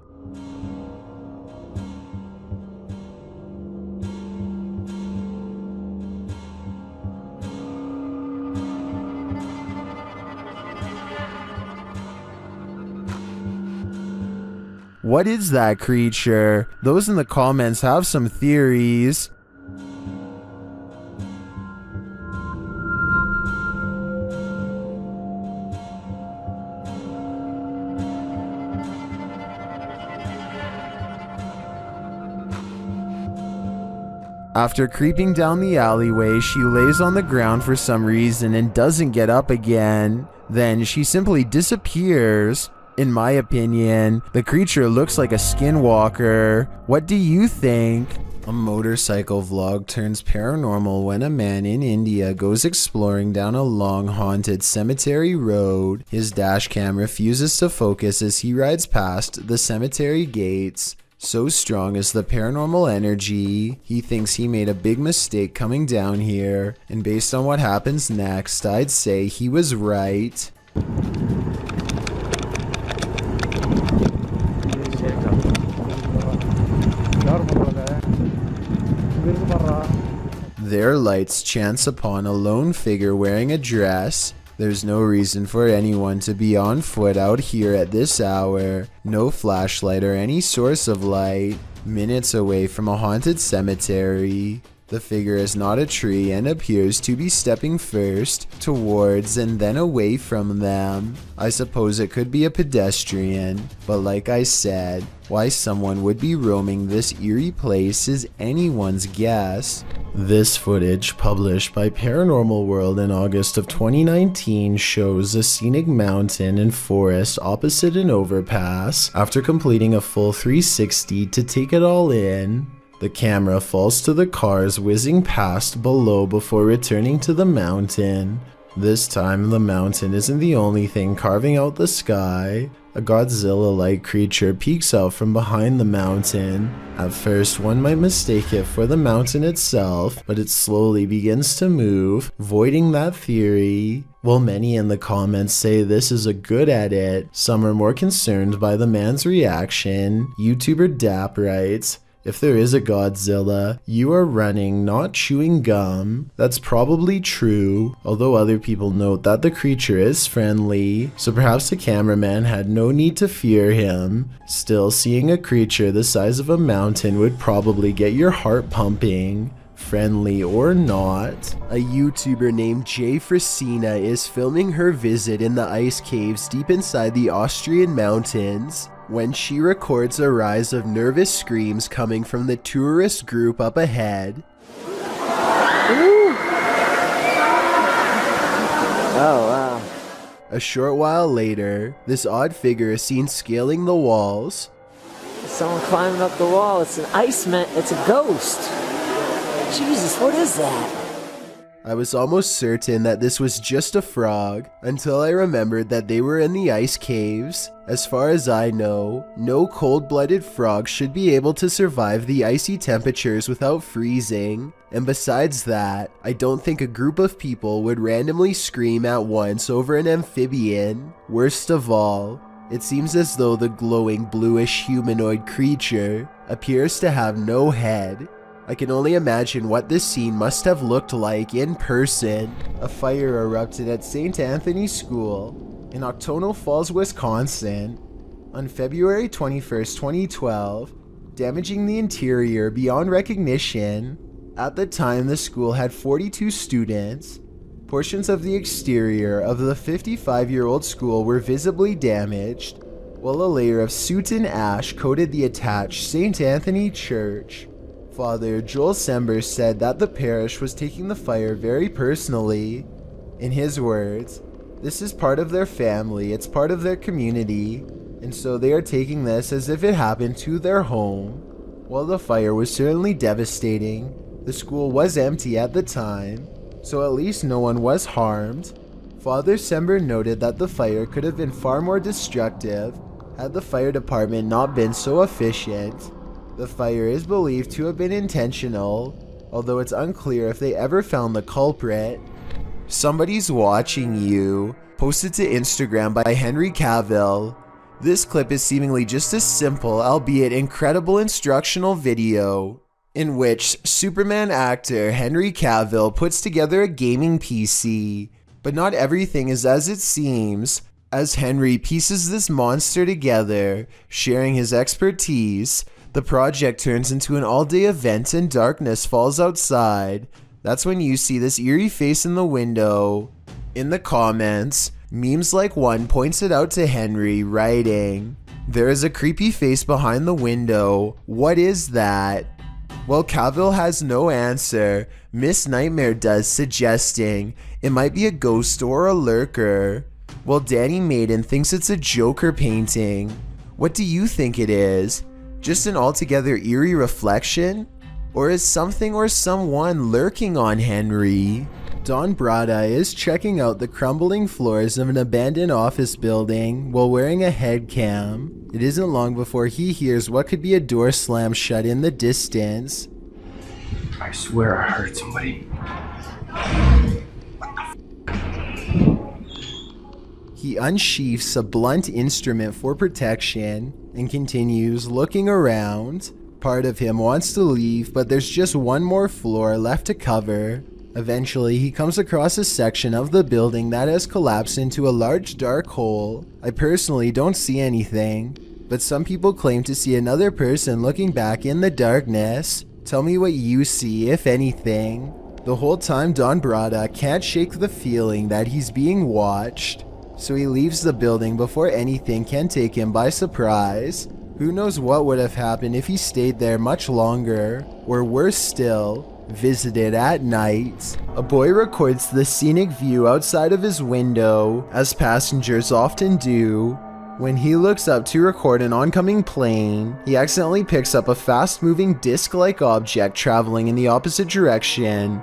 S1: What is that creature? Those in the comments have some theories. After creeping down the alleyway, she lays on the ground for some reason and doesn't get up again. Then she simply disappears. In my opinion, the creature looks like a skinwalker. What do you think? A motorcycle vlog turns paranormal when a man in India goes exploring down a long haunted cemetery road. His dash cam refuses to focus as he rides past the cemetery gates. So strong is the paranormal energy, he thinks he made a big mistake coming down here, and based on what happens next, I'd say he was right. Their lights chance upon a lone figure wearing a dress. There's no reason for anyone to be on foot out here at this hour. No flashlight or any source of light. Minutes away from a haunted cemetery. The figure is not a tree and appears to be stepping first towards and then away from them. I suppose it could be a pedestrian, but like I said, why someone would be roaming this eerie place is anyone's guess. This footage, published by Paranormal World in August of 2019, shows a scenic mountain and forest opposite an overpass. After completing a full 360 to take it all in, the camera falls to the cars whizzing past below before returning to the mountain. This time, the mountain isn't the only thing carving out the sky. A Godzilla-like creature peeks out from behind the mountain. At first, one might mistake it for the mountain itself, but it slowly begins to move, voiding that theory. While many in the comments say this is a good edit, some are more concerned by the man's reaction. YouTuber Dap writes, "If there is a Godzilla, you are running, not chewing gum." That's probably true, although other people note that the creature is friendly, so perhaps the cameraman had no need to fear him. Still, seeing a creature the size of a mountain would probably get your heart pumping. Friendly or not. A YouTuber named Jay Frasina is filming her visit in the ice caves deep inside the Austrian mountains when she records a rise of nervous screams coming from the tourist group up ahead.
S8: Ooh. Oh, wow.
S1: A short while later, this odd figure is seen scaling the walls.
S8: Someone climbing up the wall. It's an iceman. It's a ghost. Jesus, what is that?
S1: I was almost certain that this was just a frog, until I remembered that they were in the ice caves. As far as I know, no cold-blooded frog should be able to survive the icy temperatures without freezing. And besides that, I don't think a group of people would randomly scream at once over an amphibian. Worst of all, it seems as though the glowing bluish humanoid creature appears to have no head. I can only imagine what this scene must have looked like in person. A fire erupted at St. Anthony's School in Octono Falls, Wisconsin on February 21st, 2012, damaging the interior beyond recognition. At the time, the school had 42 students. Portions of the exterior of the 55-year-old school were visibly damaged, while a layer of soot and ash coated the attached St. Anthony Church. Father Joel Sember said that the parish was taking the fire very personally. In his words, this is part of their family, it's part of their community, and so they are taking this as if it happened to their home. While the fire was certainly devastating, the school was empty at the time, so at least no one was harmed. Father Sember noted that the fire could have been far more destructive had the fire department not been so efficient. The fire is believed to have been intentional, although it's unclear if they ever found the culprit. Somebody's Watching You, posted to Instagram by Henry Cavill. This clip is seemingly just a simple, albeit incredible instructional video, in which Superman actor Henry Cavill puts together a gaming PC. But not everything is as it seems. As Henry pieces this monster together, sharing his expertise, the project turns into an all-day event and darkness falls outside. That's when you see this eerie face in the window. In the comments, memes like one points it out to Henry, writing, "There is a creepy face behind the window. What is that?" Well, Cavill has no answer. Miss Nightmare does, suggesting it might be a ghost or a lurker. Well, Danny Maiden thinks it's a Joker painting. What do you think it is? Just an altogether eerie reflection? Or is something or someone lurking on Henry? Don Brada is checking out the crumbling floors of an abandoned office building while wearing a head cam. It isn't long before he hears what could be a door slam shut in the distance.
S21: I swear I heard somebody.
S1: He unsheaths a blunt instrument for protection and continues looking around. Part of him wants to leave, but there's just one more floor left to cover. Eventually, he comes across a section of the building that has collapsed into a large dark hole. I personally don't see anything, but some people claim to see another person looking back in the darkness. Tell me what you see, if anything. The whole time Don Brada can't shake the feeling that he's being watched, so he leaves the building before anything can take him by surprise. Who knows what would have happened if he stayed there much longer, or worse still, visited at night. A boy records the scenic view outside of his window, as passengers often do. When he looks up to record an oncoming plane, he accidentally picks up a fast-moving disc-like object traveling in the opposite direction.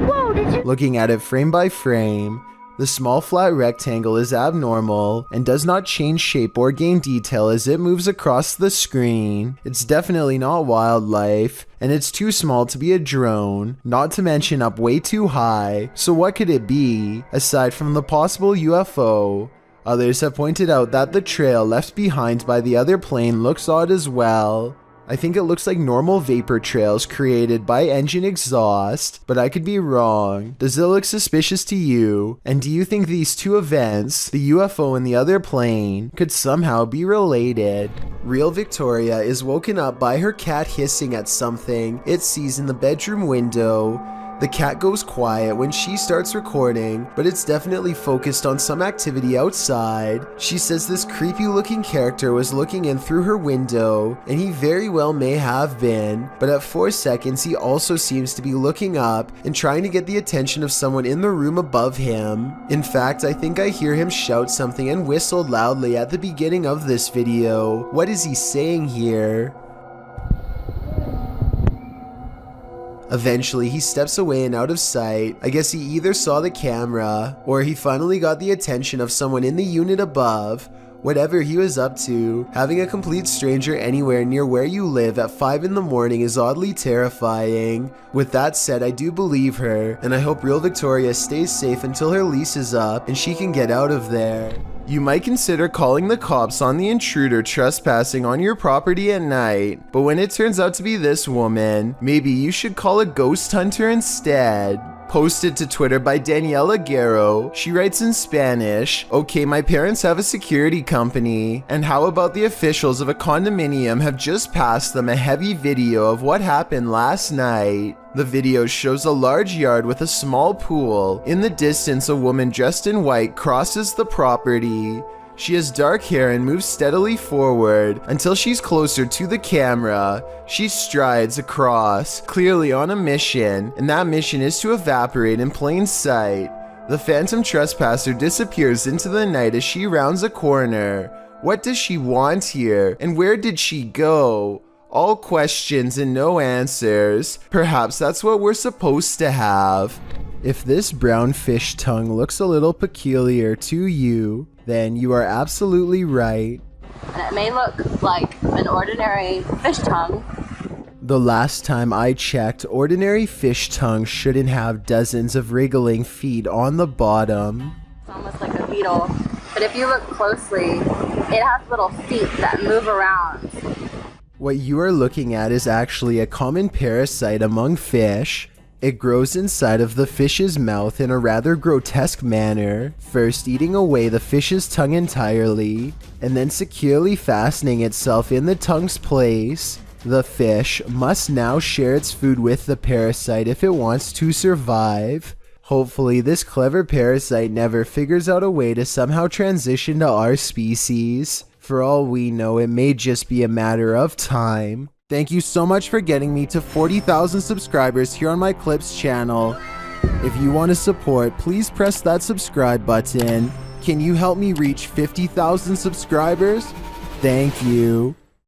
S20: Whoa, did you?
S1: Looking at it frame by frame, the small flat rectangle is abnormal and does not change shape or gain detail as it moves across the screen. It's definitely not wildlife, and it's too small to be a drone, not to mention up way too high. So what could it be, aside from the possible UFO? Others have pointed out that the trail left behind by the other plane looks odd as well. I think it looks like normal vapor trails created by engine exhaust, but I could be wrong. Does it look suspicious to you? And do you think these two events, the UFO and the other plane, could somehow be related? Real Victoria is woken up by her cat hissing at something it sees in the bedroom window. The cat goes quiet when she starts recording, but it's definitely focused on some activity outside. She says this creepy looking character was looking in through her window, and he very well may have been, but at 4 seconds he also seems to be looking up and trying to get the attention of someone in the room above him. In fact, I think I hear him shout something and whistle loudly at the beginning of this video. What is he saying here? Eventually, he steps away and out of sight. I guess he either saw the camera, or he finally got the attention of someone in the unit above. Whatever he was up to, having a complete stranger anywhere near where you live at 5 in the morning is oddly terrifying. With that said, I do believe her, and I hope Real Victoria stays safe until her lease is up and she can get out of there. You might consider calling the cops on the intruder trespassing on your property at night, but when it turns out to be this woman, maybe you should call a ghost hunter instead. Posted to Twitter by Daniela Guerrero, she writes in Spanish, "Okay, my parents have a security company, and how about the officials of a condominium have just passed them a heavy video of what happened last night. The video shows a large yard with a small pool. In the distance, a woman dressed in white crosses the property. She has dark hair and moves steadily forward until she's closer to the camera. She strides across, clearly on a mission, and that mission is to evaporate in plain sight. The phantom trespasser disappears into the night as she rounds a corner. What does she want here, and where did she go? All questions and no answers. Perhaps that's what we're supposed to have." If this brown fish tongue looks a little peculiar to you, then you are absolutely right.
S4: And it may look like an ordinary fish tongue.
S1: The last time I checked, ordinary fish tongue shouldn't have dozens of wriggling feet on the bottom.
S4: It's almost like a beetle. But if you look closely, it has little feet that move around.
S1: What you are looking at is actually a common parasite among fish. It grows inside of the fish's mouth in a rather grotesque manner, first eating away the fish's tongue entirely, and then securely fastening itself in the tongue's place. The fish must now share its food with the parasite if it wants to survive. Hopefully, this clever parasite never figures out a way to somehow transition to our species. For all we know, it may just be a matter of time. Thank you so much for getting me to 40,000 subscribers here on my Clips channel. If you want to support, please press that subscribe button. Can you help me reach 50,000 subscribers? Thank you.